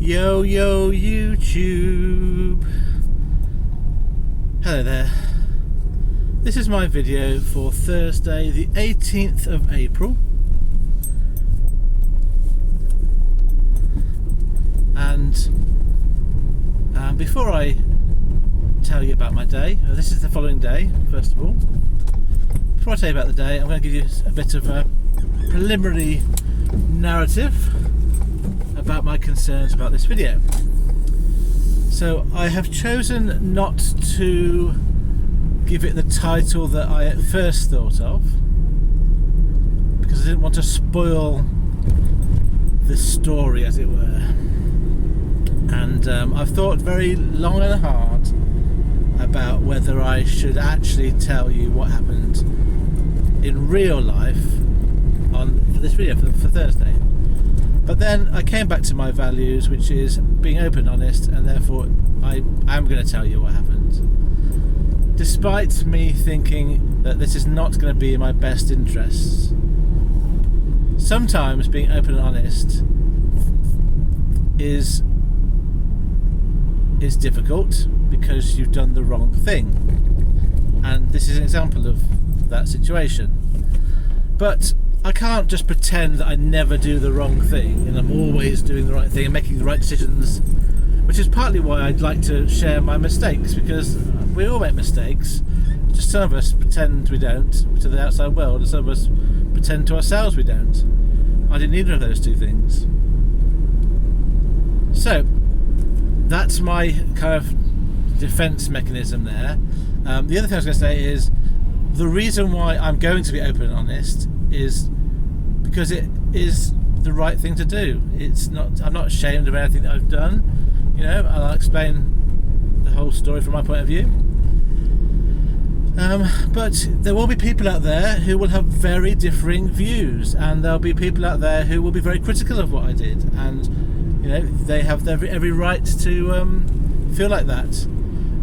Yo YouTube. Hello there. This is my video for Thursday the 18th of April, and before I tell you about my day, this is the following day. First of all, before I tell you about the day, I'm going to give you a bit of a preliminary narrative about my concerns about this video. So I have chosen not to give it the title that I at first thought of, because I didn't want to spoil the story, as it were. And I've thought very long and hard about whether I should actually tell you what happened in real life for this video for Thursday. But then I came back to my values, which is being open and honest, and therefore I am going to tell you what happened. Despite me thinking that this is not going to be in my best interests, sometimes being open and honest is difficult because you've done the wrong thing. And this is an example of that situation. But I can't just pretend that I never do the wrong thing and I'm always doing the right thing and making the right decisions, which is partly why I'd like to share my mistakes, because we all make mistakes. Just some of us pretend we don't to the outside world, and some of us pretend to ourselves we don't. I did neither of those two things. So that's my kind of defense mechanism there. The other thing I was going to say is the reason why I'm going to be open and honest is because it is the right thing to do. I'm not ashamed of anything that I've done, and I'll explain the whole story from my point of view. But there will be people out there who will have very differing views, and there'll be people out there who will be very critical of what I did, and they have every right to feel like that.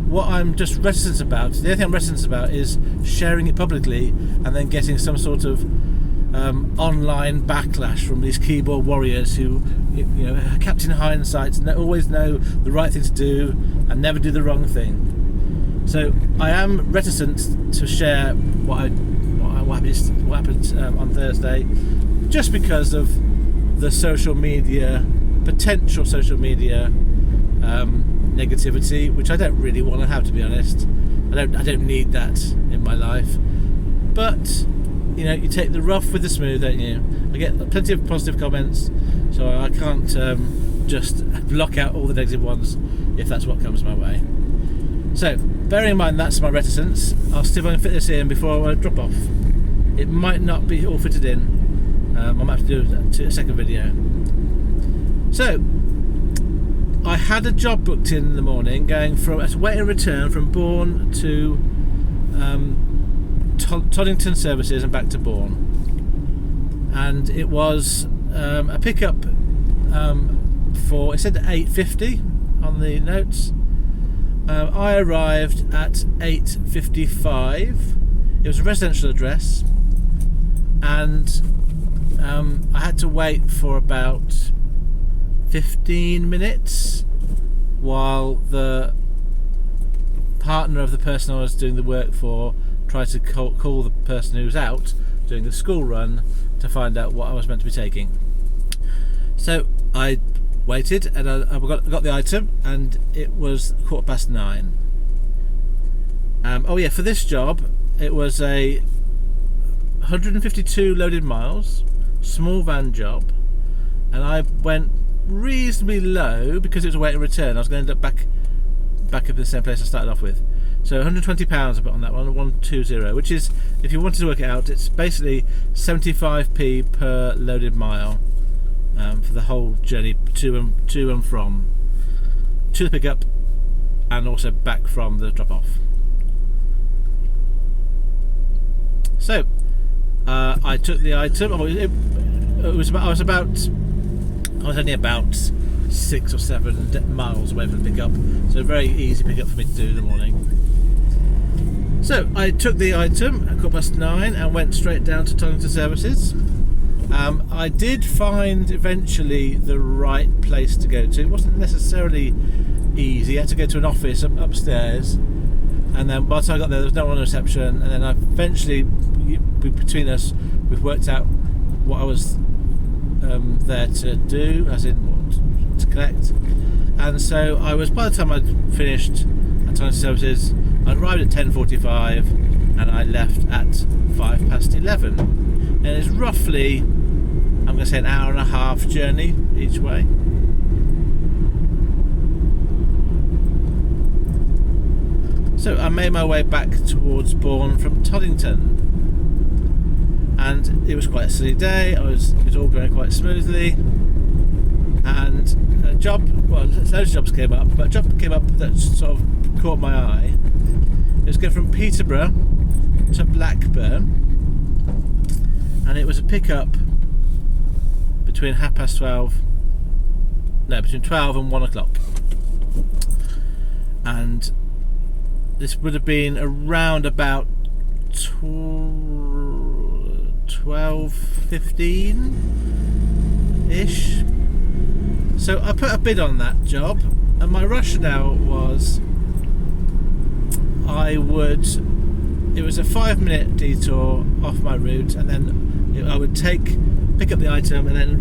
What I'm just reticent about, the only thing I'm reticent about, is sharing it publicly and then getting some sort of online backlash from these keyboard warriors who, kept in hindsight, always know the right thing to do and never do the wrong thing. So I am reticent to share what happened on Thursday, just because of the potential social media negativity, which I don't really want to have, to be honest. I don't need that in my life. But you take the rough with the smooth, don't you? I get plenty of positive comments, so I can't just block out all the negative ones if that's what comes my way. So bearing in mind that's my reticence, I'll see if I can fit this in before I drop off. It might not be all fitted in. I might have to do a second video. So I had a job booked in the morning, going from a wait and return from Bourne to Toddington services and back to Bourne, and it was a pickup for, it said 8:50 on the notes. I arrived at 8:55. It was a residential address, and I had to wait for about 15 minutes while the partner of the person I was doing the work for tried to call the person who was out doing the school run to find out what I was meant to be taking. So I waited, and I got the item, and it was 9:15. For this job it was a 152 loaded miles, small van job, and I went reasonably low because it was a wait and return. I was going to end up back up in the same place I started off with. So £120 I put on that one, 120, which is, if you wanted to work it out, it's basically 75p per loaded mile for the whole journey to and from, to the pickup and also back from the drop off. So I took the item. I was only about 6 or 7 miles away from the pickup, so a very easy pickup for me to do in the morning. So I took the item at 9:15 and went straight down to Toddington Services. I did find eventually the right place to go to. It wasn't necessarily easy. I had to go to an office upstairs, and then by the time I got there was no one on reception, and then I eventually, between us, we've worked out what I was there to do, as in what to collect. And so I was, by the time I'd finished at Time Services, I arrived at 10:45 and I left at 11:05. And it's roughly, I'm going to say, an hour and a half journey each way. So I made my way back towards Bourne from Toddington. And it was quite a sunny day, it was all going quite smoothly. And a job, well, loads of jobs came up, but a job came up that sort of caught my eye. It was going from Peterborough to Blackburn, and it was a pickup between 12 and 1 o'clock. And this would have been around about 12:15-ish. So I put a bid on that job, and my rationale was it was a 5-minute detour off my route, and then I would pick up the item and then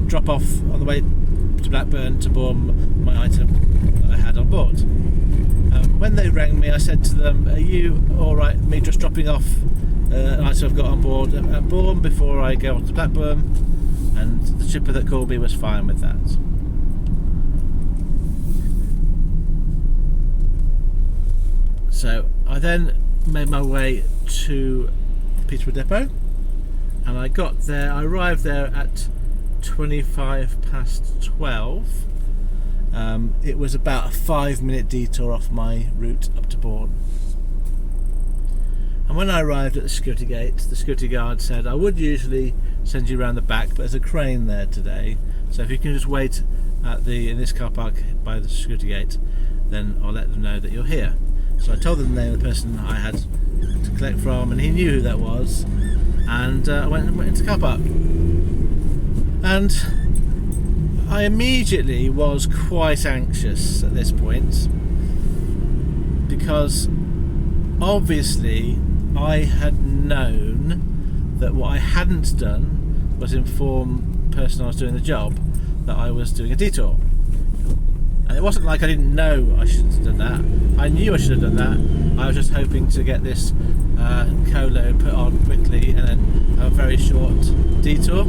drop off on the way to Blackburn to Bourne my item that I had on board. When they rang me, I said to them, "Are you alright me just dropping off an item I've got on board at Bourne before I go on to Blackburn?" And the shipper that called me was fine with that. So I then made my way to Peterborough Depot, and I arrived there at 12:25. It was about a 5-minute detour off my route up to Bourne. And when I arrived at the security gate, the security guard said, "I would usually send you around the back, but there's a crane there today, so if you can just wait in this car park by the security gate, then I'll let them know that you're here." So I told them the name of the person I had to collect from, and he knew who that was, and I went into the car park. And I immediately was quite anxious at this point, because obviously I had known that what I hadn't done was inform the person I was doing the job that I was doing a detour. And it wasn't like I didn't know I shouldn't have done that. I knew I should have done that. I was just hoping to get this colo put on quickly and then have a very short detour.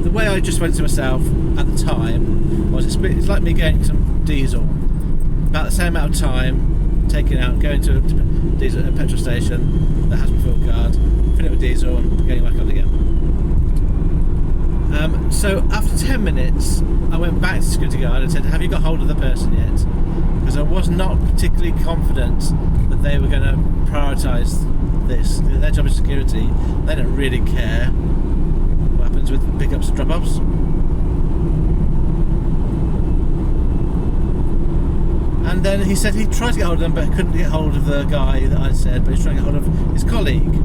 The way I just went to myself at the time was it's like me getting some diesel. About the same amount of time, taking out, going to a petrol station that has my fuel card, filling it with diesel and getting back on again. So after 10 minutes I went back to the security guard and said, "Have you got hold of the person yet?" Because I was not particularly confident that they were going to prioritise this. Their job is security. They don't really care what happens with pickups and drop-offs. And then he said he tried to get hold of them, but couldn't get hold of the guy that I said, but he's trying to get hold of his colleague.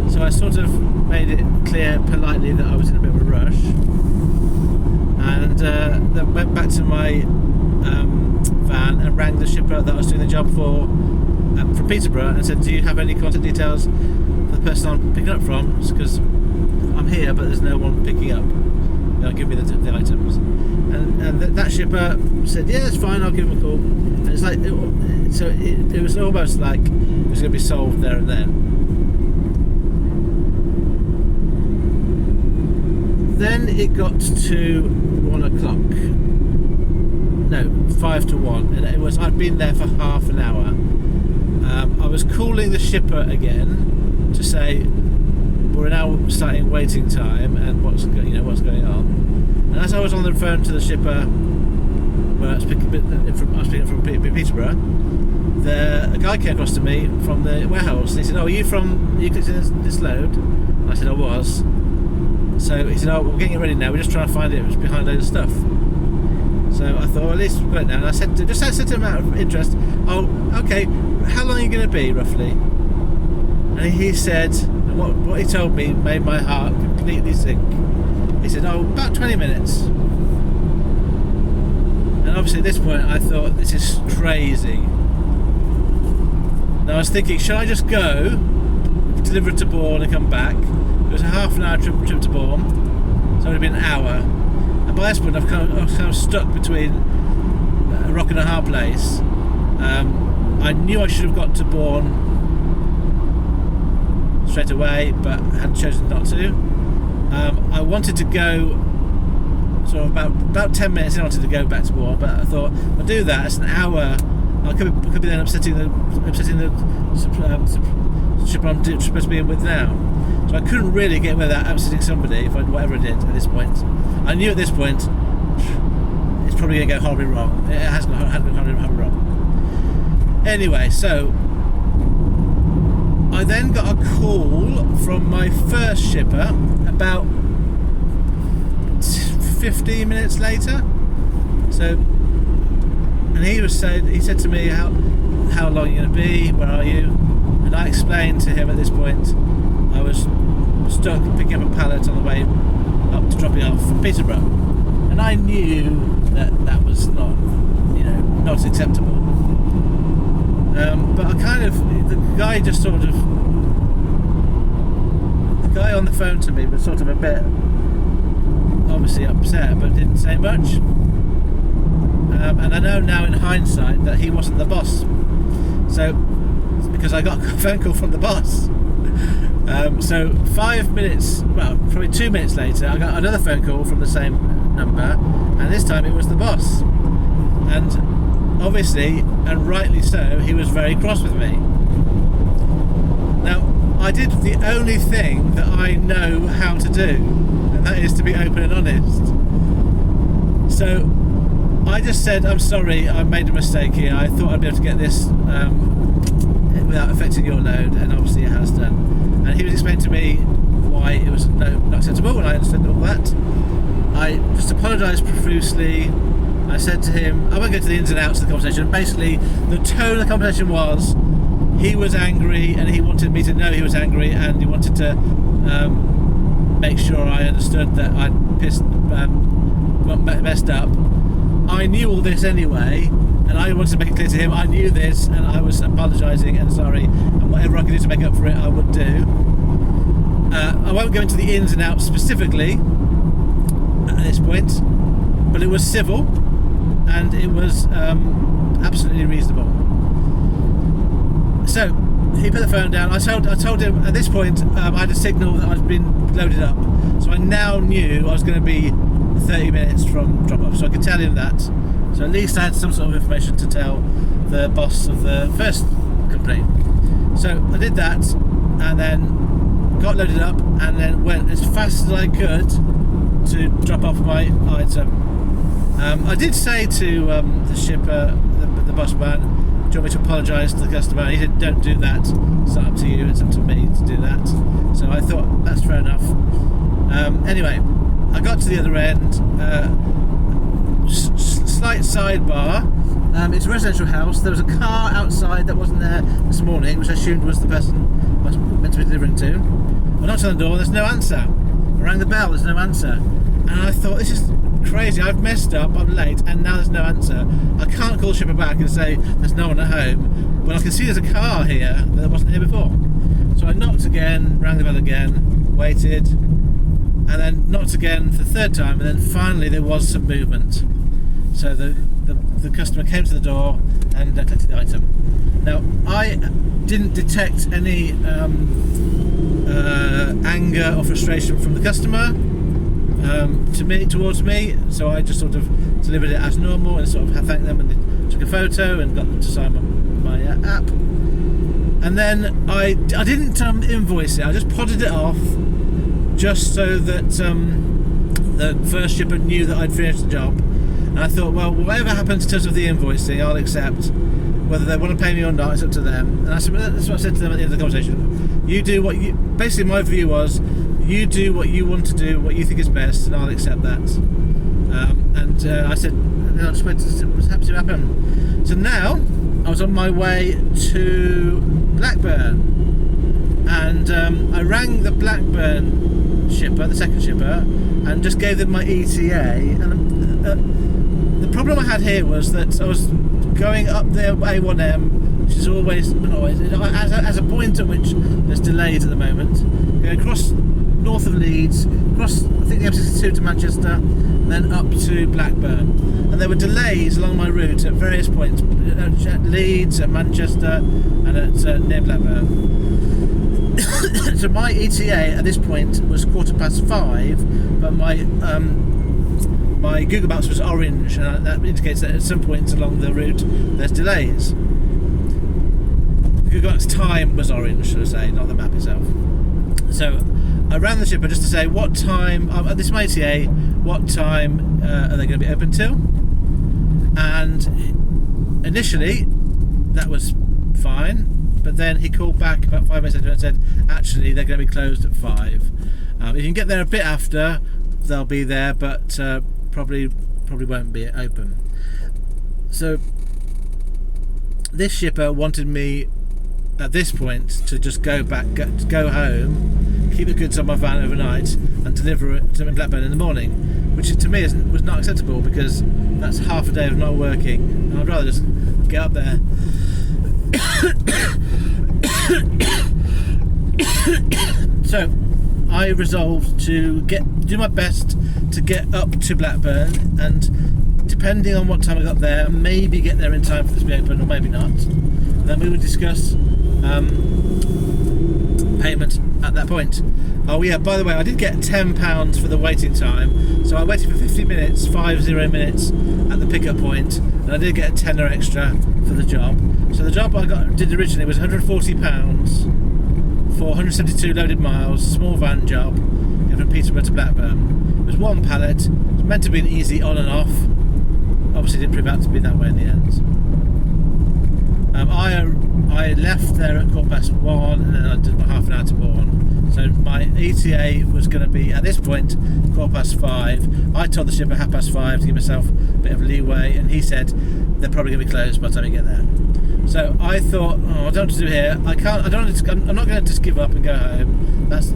So I sort of made it clear politely that I was in a bit of a rush, and then went back to my van and rang the shipper that I was doing the job for from Peterborough and said, "Do you have any contact details for the person I'm picking up from? Because I'm here but there's no one picking up. Give me the items." And that shipper said, "Yeah, it's fine, I'll give him a call." And it's like, it was almost like it was going to be solved there and then. Then it got to 1 o'clock. No, 5 to 1, and I'd been there for half an hour. I was calling the shipper again to say we're now starting waiting time and what's going on. And as I was on the phone to the shipper, where I was picking from Peterborough, a guy came across to me from the warehouse. And he said, "Oh, are you collecting this load?" And I said, "I was." So he said, "Oh, we're getting it ready now. We're just trying to find it. It was behind a load of stuff." So I thought, well, at least we've got it now. And I said to him out of interest, "Oh, okay, how long are you going to be, roughly?" And he said, what he told me made my heart completely sink. He said, "Oh, about 20 minutes." And obviously at this point I thought, this is crazy. And I was thinking, should I just go, deliver it to Bourne and come back? It was a half an hour trip to Bourne, so it would have been an hour. And by this point I was kind of stuck between a rock and a hard place. I knew I should have got to Bourne straight away, but had chosen not to. I wanted to go sort of about 10 minutes in. I wanted to go back to Bourne, but I thought, I'll do that. It's an hour. I could be then upsetting the ship I'm supposed to be in with now. So I couldn't really get away without upsetting somebody, whatever I did at this point. I knew at this point it's probably going to go horribly wrong. It had gone horribly wrong. Anyway, so I then got a call from my first shipper about 15 minutes later. So, and he said to me, how long are you going to be? Where are you? And I explained to him at this point I was stuck picking up a pallet on the way up to dropping off Peterborough, and I knew that was not acceptable. But the guy on the phone to me was sort of a bit obviously upset, but didn't say much. And I know now in hindsight that he wasn't the boss. So, because I got a phone call from the boss. So 5 minutes, well, probably 2 minutes later, I got another phone call from the same number, and this time it was the boss. And obviously, and rightly so, he was very cross with me. Now, I did the only thing that I know how to do, and that is to be open and honest. So I just said, I'm sorry, I made a mistake here. I thought I'd be able to get this without affecting your load, and obviously it has done. And he was explaining to me why it was not acceptable, and I understood all that. I just apologised profusely. I said to him, I won't go to the ins and outs of the conversation. Basically, the tone of the conversation was, he was angry, and he wanted me to know he was angry, and he wanted to make sure I understood that I'd messed up. I knew all this anyway, and I wanted to make it clear to him I knew this, and I was apologising and sorry, and whatever I could do to make up for it, I would do. I won't go into the ins and outs specifically at this point, but it was civil, and it was absolutely reasonable. So he put the phone down. I told him at this point I had a signal that I'd been loaded up, so I now knew I was going to be 30 minutes from drop off, so I could tell him that. So at least I had some sort of information to tell the boss of the first company. So I did that, and then got loaded up, and then went as fast as I could to drop off my item. I did say to the shipper, the boss man, do you want me to apologise to the customer? And he said, don't do that, it's not up to you, it's up to me to do that. So I thought, that's fair enough. Anyway, I got to the other end. Slight sidebar. It's a residential house. There was a car outside that wasn't there this morning, which I assumed was the person I was meant to be delivering to. I knocked on the door, there's no answer. I rang the bell, there's no answer. And I thought, this is crazy, I've messed up, I'm late, and now there's no answer. I can't call the shipper back and say there's no one at home, but I can see there's a car here that wasn't here before. So I knocked again, rang the bell again, waited, and then knocked again for the third time, and then finally there was some movement. So the customer came to the door and collected the item. Now, I didn't detect any anger or frustration from the customer towards me, so I just sort of delivered it as normal and sort of thanked them, and took a photo and got them to sign my app. And then I didn't invoice it, I just potted it off, just so that the first shipper knew that I'd finished the job. And I thought, well, whatever happens in terms of the invoicing, I'll accept. Whether they want to pay me or not, it's up to them. And that's what I said to them at the end of the conversation. You do what you... Basically, my view was, you do what you want to do, what you think is best, and I'll accept that. I said, and I'll just wait to see what's happen. So now, I was on my way to Blackburn. and I rang the Blackburn shipper, the second shipper, and just gave them my ETA. And the problem I had here was that I was going up the A1M, which is always, as a point at which there's delays at the moment, going across north of Leeds, across I think the M62 to Manchester, and then up to Blackburn. And there were delays along my route at various points, at Leeds, at Manchester, and at near Blackburn. So my ETA at this point was 5:15, but my Google Maps was orange, and that indicates that at some points along the route there's delays. Google Maps time was orange, should I say, not the map itself. So I rang the shipper just to say what time, this is my ETA, what time are they going to be open till? And initially that was fine, but then he called back about 5 minutes later and said actually they're going to be closed at 5. If you can get there a bit after, they'll be there, but probably won't be open. So this shipper wanted me at this point to just go go home, keep the goods on my van overnight, and deliver it to Blackburn in the morning, which to me was not acceptable, because that's half a day of not working, and I'd rather just get up there. So I resolved to do my best to get up to Blackburn, and depending on what time I got there, maybe get there in time for this to be open, or maybe not. And then we would discuss payment at that point. Oh yeah, by the way, I did get £10 for the waiting time, so I waited for 50 minutes at the pickup point, and I did get a tenner extra for the job. So the job I did originally was £140 for 172 loaded miles, small van job, from Peterborough to Blackburn. It was one pallet. It was meant to be an easy on and off. Obviously, it didn't prove out to be that way in the end. I left there at 1:15, and then I did my half an hour to Bourne. So my ETA was going to be at this point 5:15. I told the shipper 5:30 to give myself a bit of leeway, and he said they're probably going to be closed by the time you get there. So I thought, I don't know what to do here. I'm not going to just give up and go home. That's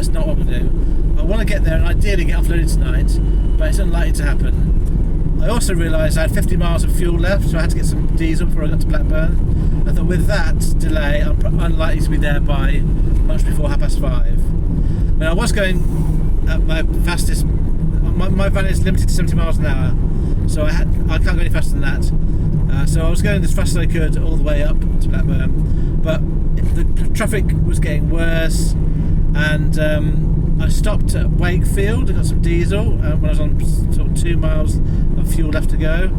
not what I'm going to do. I want to get there and ideally get offloaded tonight, but it's unlikely to happen. I also realised I had 50 miles of fuel left, so I had to get some diesel before I got to Blackburn. I thought with that delay, I'm unlikely to be there by much before 5:30. I mean, I was going at my fastest. My van is limited to 70 miles an hour, so I can't go any faster than that. So I was going as fast as I could all the way up to Blackburn, but the traffic was getting worse, and I stopped at Wakefield. I got some diesel when I was on sort of 2 miles of fuel left to go,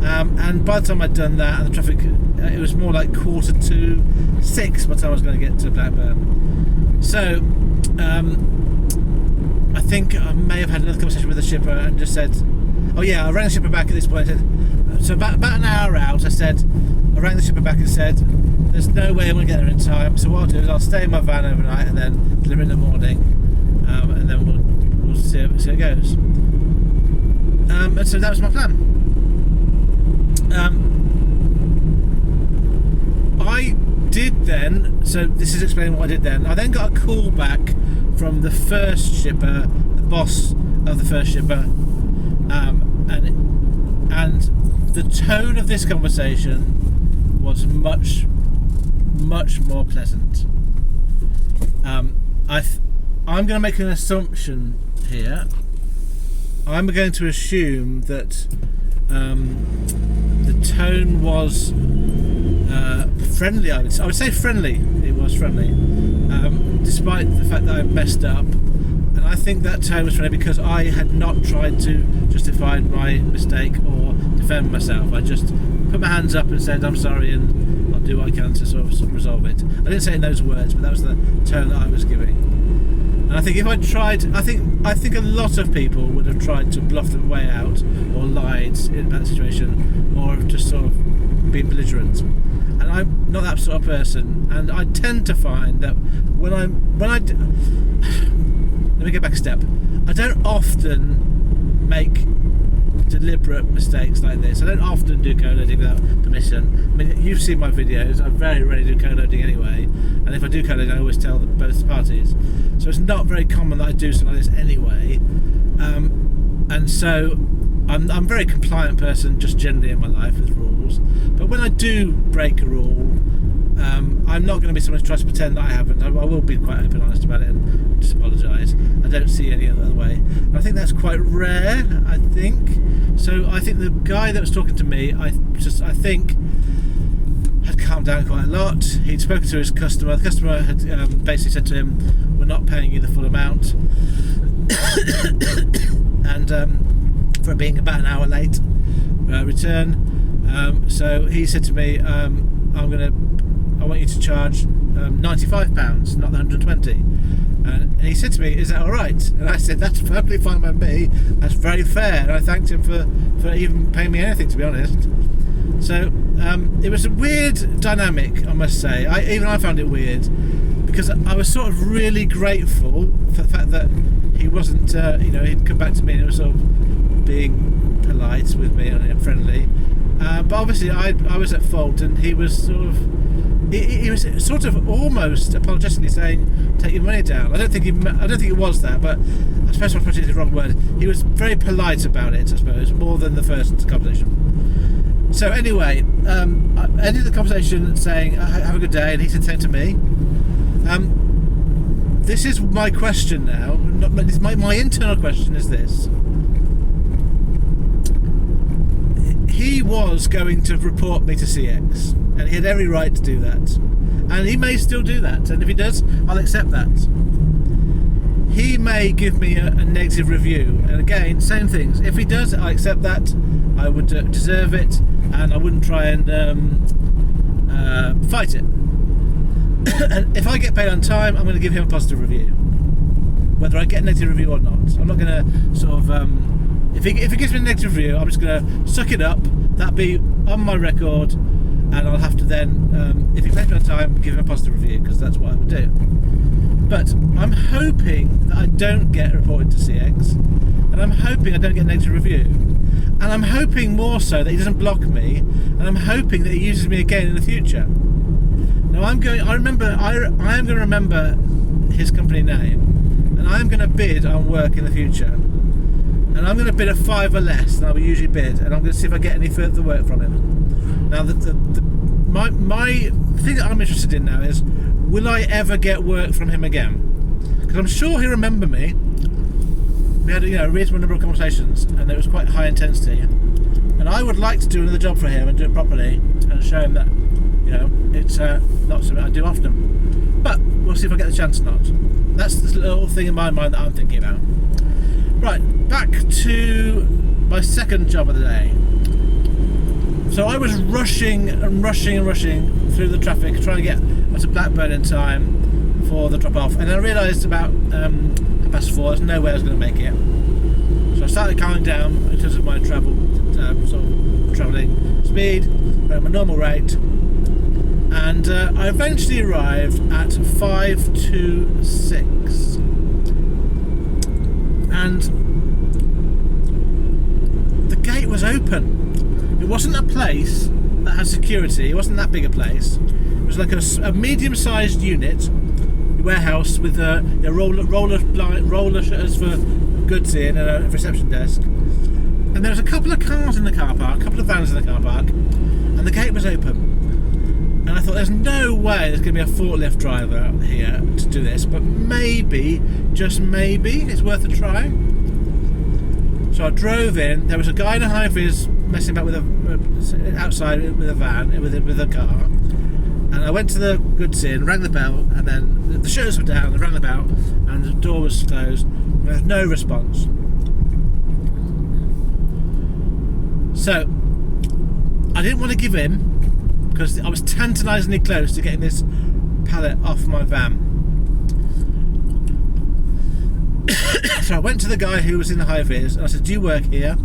and by the time I'd done that, and the traffic, it was more like 5:45 by the time I was going to get to Blackburn. So I think I may have had another conversation with the shipper and just said, oh yeah, I rang the shipper back at this point. I said, so about an hour out, I rang the shipper back and said, there's no way I'm going to get there in time, so what I'll do is I'll stay in my van overnight and then deliver in the morning, and then we'll see how it goes. And so that was my plan. I did then, so this is explaining what I did then. I then got a call back from the first shipper, the boss of the first shipper, and the tone of this conversation was much more pleasant. I'm going to make an assumption here. I'm going to assume that the tone was friendly. I would say friendly. It was friendly, despite the fact that I messed up. And I think that tone was friendly because I had not tried to justify my mistake or defend myself. I just put my hands up and said I'm sorry, and I'll do what I can to sort of resolve it. I didn't say it in those words, but that was the tone that I was giving. And I think if I tried, I think a lot of people would have tried to bluff their way out, or lied in that situation, or just sort of been belligerent. And I'm not that sort of person. And I tend to find that let me go back a step. I don't often make deliberate mistakes like this. I don't often do co-loading without permission. I mean, you've seen my videos. I very rarely do co-loading anyway, and if I do co-loading, I always tell both parties. So it's not very common that I do something like this anyway. And so I'm a very compliant person just generally in my life with rules. But when I do break a rule, I'm not going to be someone who tries to pretend that I haven't. I will be quite open and honest about it and just apologise. I don't see any other way. And I think that's quite rare, I think. So I think the guy that was talking to me, I think had calmed down quite a lot. He'd spoken to his customer. The customer had basically said to him, "We're not paying you the full amount." And for being about an hour late return. So he said to me, I want you to charge £95, not the 120. And he said to me, "Is that all right?" And I said, "That's perfectly fine by me. That's very fair." And I thanked him for even paying me anything, to be honest. So it was a weird dynamic, I must say. Even I found it weird, because I was sort of really grateful for the fact that he wasn't, he'd come back to me and it was sort of being polite with me and friendly. But obviously I was at fault, and he was sort of almost apologetically saying, "Take your money down." I don't think it was that, but I suppose I put it in the wrong word. He was very polite about it, I suppose, more than the first conversation. So anyway, I ended the conversation saying, "Have a good day," and he said the same to me. This is my question now. My internal question is this. He was going to report me to CX, and he had every right to do that. And he may still do that, and if he does, I'll accept that. He may give me a negative review, and again, same things. If he does, I accept that. I would deserve it, and I wouldn't try and fight it. And if I get paid on time, I'm going to give him a positive review, whether I get a negative review or not. I'm not going to sort of if he gives me a negative review, I'm just going to suck it up. That'll be on my record, and I'll have to then, if he pays me on time, give him a positive review, because that's what I would do. But I'm hoping that I don't get reported to CX, and I'm hoping I don't get a negative review, and I'm hoping more so that he doesn't block me, and I'm hoping that he uses me again in the future. Now I am going to remember his company name, and I'm going to bid on work in the future. And I'm going to bid a £5 or less than I would usually bid, and I'm going to see if I get any further work from him. Now, my thing that I'm interested in now is, will I ever get work from him again? Because I'm sure he'll remember me. We had a reasonable number of conversations, and it was quite high intensity. And I would like to do another job for him and do it properly, and show him that it's not something I do often. But we'll see if I get the chance or not. That's the little thing in my mind that I'm thinking about. Right, back to my second job of the day. So I was rushing through the traffic, trying to get to Blackburn in time for the drop-off, and I realised about 4:30, there's no way I was going to make it. So I started calming down in terms of my travelling speed, at my normal rate, and I eventually arrived at 5:26. And the gate was open. It wasn't a place that had security. It wasn't that big a place. It was like a medium-sized unit, warehouse with roller shutters for goods in, and a reception desk. And there was a couple of cars in the car park, a couple of vans in the car park, and the gate was open. And I thought, there's no way there's going to be a forklift driver out here to do this, but maybe, just maybe, it's worth a try. So I drove in. There was a guy in a high vis messing about with outside with a van, with a car. And I went to the goods in, rang the bell, and then the shutters were down. I rang the bell, and the door was closed. And there was no response. So I didn't want to give in, because I was tantalisingly close to getting this pallet off my van. So I went to the guy who was in the high vis, and I said, "Do you work here?"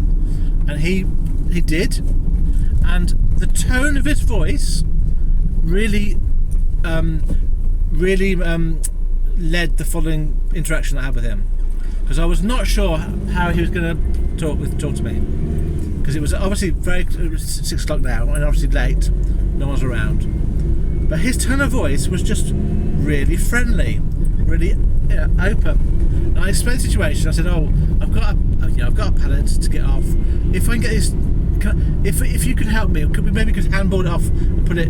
And he did. And the tone of his voice really led the following interaction I had with him, because I was not sure how he was going to talk to me. because it was obviously it was 6 o'clock now, and obviously late, no one's around. But his tone of voice was just really friendly, really open. And I explained the situation. I said, "Oh, I've got a pallet to get off. If I can get this, if you could help me, maybe could handball it off and put it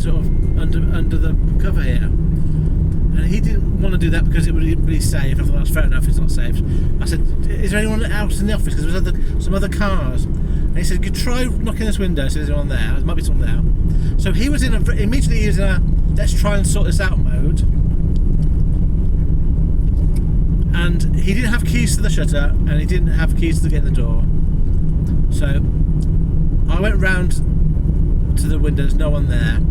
sort of under the cover here." And he didn't want to do that because it wouldn't be safe. I thought that's fair enough. It's not safe. I said, "Is there anyone else in the office? Because there was some other cars." And he said, "You try knocking this window. So there's anyone there. There might be someone there." So he was immediately he was in a let's try and sort this out mode. And he didn't have keys to the shutter, and he didn't have keys to get in the door. So I went round to the windows, no one there.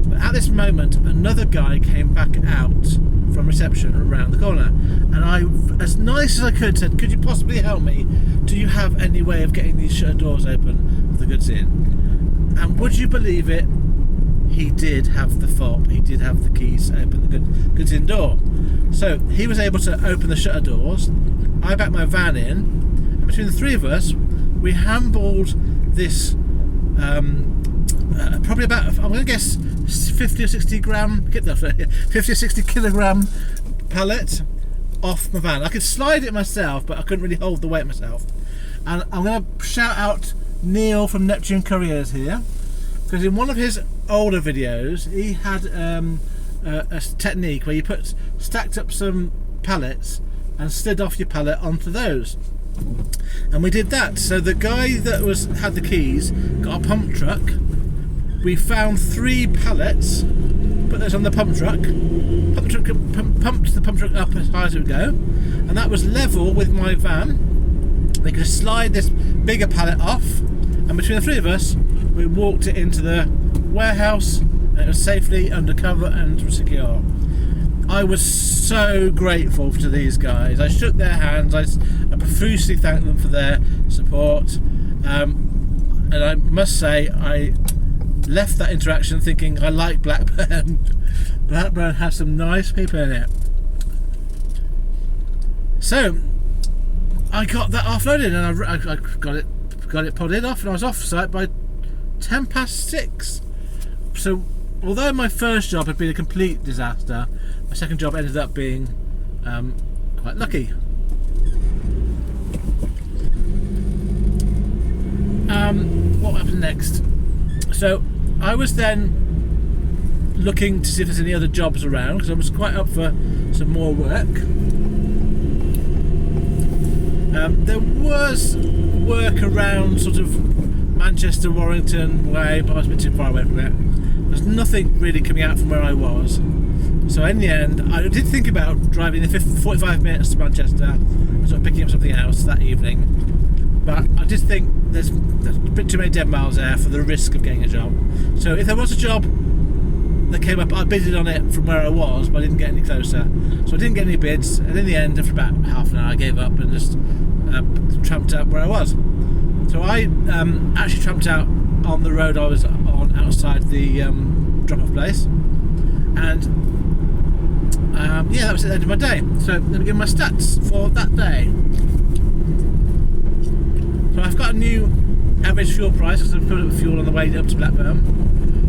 But at this moment, another guy came back out from reception around the corner, and I, as nice as I could, said, "Could you possibly help me? Do you have any way of getting these shutter doors open with the goods in?" And would you believe it? He did have the fob. He did have the keys to open the goods in door. So he was able to open the shutter doors. I backed my van in, and between the three of us, we handballed this probably about, I'm going to guess, 50 or 60 kilogram pallet off my van. I could slide it myself, but I couldn't really hold the weight myself. And I'm going to shout out Neil from Neptune Couriers here, because in one of his older videos he had a technique where you stacked up some pallets and slid off your pallet onto those, and we did that. So the guy that had the keys got a pump truck. We found 3 pallets, put those on the pump truck. Pumped the pump truck up as high as it would go, and that was level with my van. We could slide this bigger pallet off, and between the three of us, we walked it into the warehouse, and it was safely undercover and secure. I was so grateful to these guys. I shook their hands. I profusely thanked them for their support, and I must say I left that interaction thinking I like Blackburn. Blackburn has some nice people in it. So I got that offloaded, and I got it podded off, and I was off site by 6:10. So although my first job had been a complete disaster, my second job ended up being quite lucky. What happened next? So I was then looking to see if there's any other jobs around, because I was quite up for some more work. There was work around sort of Manchester, Warrington way, but I was a bit too far away from it. There's nothing really coming out from where I was. So in the end, I did think about driving the 45 minutes to Manchester and sort of picking up something else that evening. But I just think there's a bit too many dead miles there for the risk of getting a job. So if there was a job that came up, I bidded on it from where I was, but I didn't get any closer. So I didn't get any bids, and in the end, after about half an hour, I gave up and just tramped out where I was. So I actually tramped out on the road I was on outside the drop-off place, and yeah, that was the end of my day. So let me give my stats for that day. So I've got a new average fuel price because I've put up fuel on the way up to Blackburn.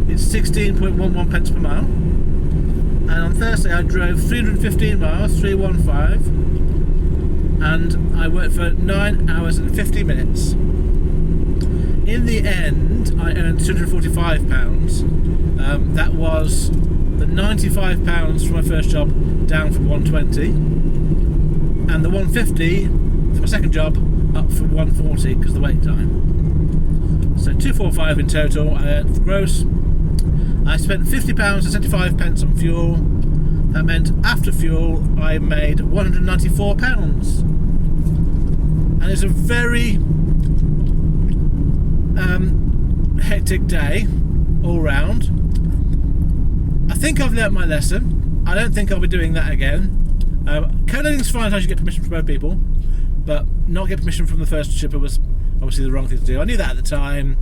It's 16.11 pence per mile, and on Thursday I drove 315 miles, 315, and I worked for 9 hours and 50 minutes. In the end, I earned £245. That was the £95 for my first job, down from 120, and the 150 for my second job, up from 140 because of the wait time. So 245 in total. I earned gross. I spent £50 and 75 pence on fuel. That meant after fuel I made £194, and it's a very hectic day all round. I think I've learnt my lesson. I don't think I'll be doing that again. Collating's fine, I should get permission from both people, but not get permission from the first shipper was obviously the wrong thing to do. I knew that at the time.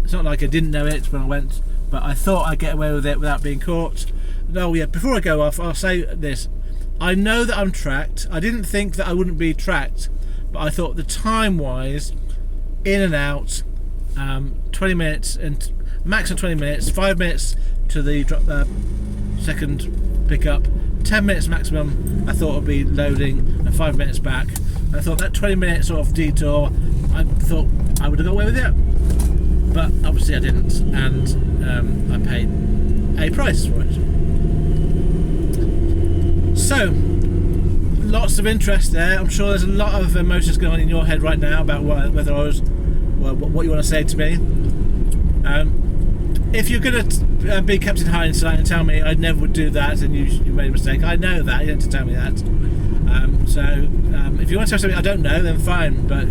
It's not like I didn't know it when I went, but I thought I'd get away with it without being caught. No, yeah, before I go off, I'll say this. I know that I'm tracked. I didn't think that I wouldn't be tracked, but I thought the time-wise, in and out, 20 minutes and maximum 20 minutes, 5 minutes to the second pickup, 10 minutes maximum I thought would be loading, and 5 minutes back. And I thought that 20 minute sort of detour, I thought I would have got away with it, but obviously I didn't, and I paid a price for it. So lots of interest there. I'm sure there's a lot of emotions going on in your head right now about whether I was, well, what you want to say to me. If you're going to be kept in hindsight and tell me I never would do that and you made a mistake, I know that. You don't have to tell me that. If you want to tell something I don't know, then fine, but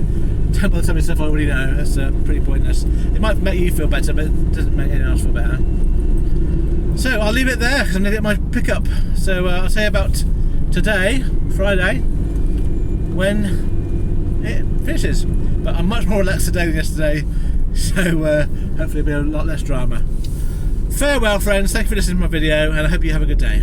don't bother telling me stuff I already know. That's pretty pointless. It might make you feel better, but it doesn't make anyone else feel better. So I'll leave it there because I'm going to get my pickup. So I'll say about today, Friday, when it finishes. But I'm much more relaxed today than yesterday, so hopefully it'll be a lot less drama. Farewell friends, thank you for listening to my video, and I hope you have a good day.